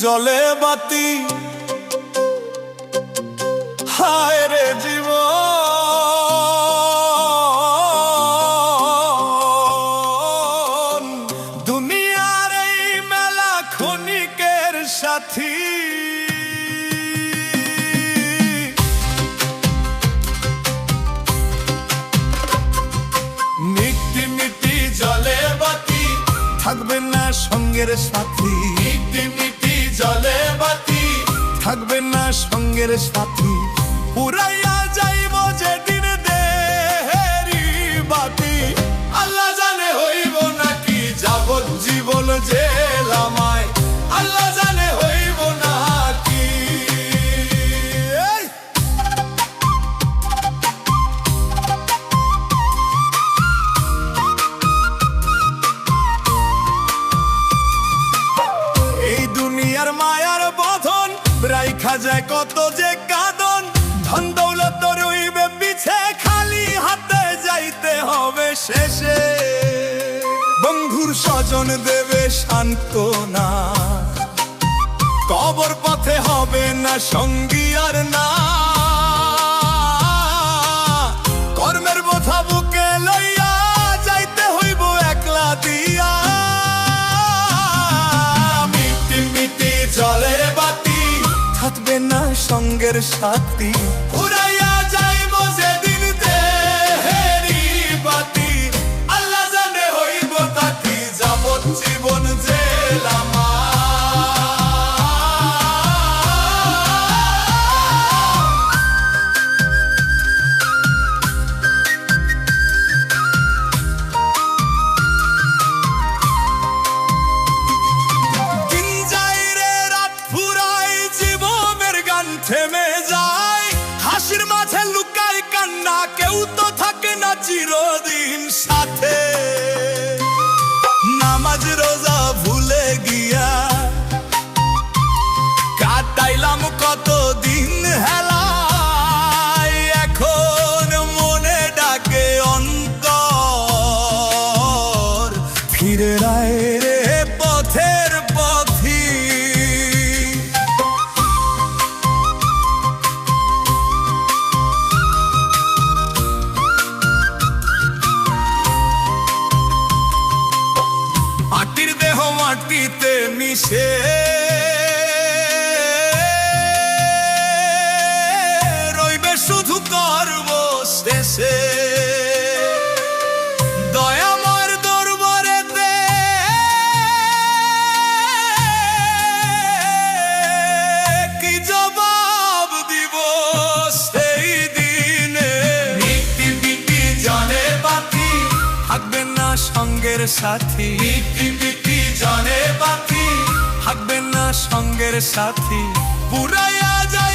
জলে বাতি, হায় রে জীবন, দুনিয়ার এই মেলা ক্ষণিকের সাথী। মিটি মিটি জলে বাতি, থাকবে না সঙ্গের সাথী। মিটি মিটি জলে বাতি, থাকবে না সঙ্গের সাথী। পুরাইয়া যাইব যেদিন দেহেরি বাতি, আল্লাহ জানে হইব নাকি যাবজ্জীবন জেল আমায়, আল্লাহ জানে হইব নাকি। এই দুনিয়ার মায়ার বধন, রাইখা যায় কত যে কাঁদন। ধন দৌলত রইবে পিছে, খালি হাতে যাইতে হবে শেষে। বন্ধুর স্বজন দেবে সান্ত্বনা, কবর পথে হবে না সঙ্গী আর না। কর্মের বোঝা বুকে লইয়া যাইতে হইব একলা দিয়া। মিটি মিটি জলে বাতি, থাকবে না সঙ্গের সাথী। উড়াইয়া যাইব যেদিন দেহেরি বাতি, আল্লাহ জানে হইব তাকি যাবজ্জীবন জেল আমার। দিন যাই রে রাত ফুরাই, জীবনের গান থেমে যায়। হাসির মাঝে লুকাই কান্না, কেউ তো থাকে না চিরদিন সাথে। নামাজ রোজা ভুলে গিয়া কাটাইলাম কত দিন হেলায়। এখন মনে ডাকে অন্তর, ফিরে রায় রে পথের পথি। মাটির দেহ মাটিতে মিশে, রইবে শুধু গর্ব শেষে। দয়াময়ের দরবারেতে কি জবাব দিব সেই দিনে। মিটি মিটি জলে বাতি, থাকবে না সঙ্গের সাথী। মিটি মিটি জলে বাতি, থাকবে না সঙ্গের সাথী। পুরাইয়া যায়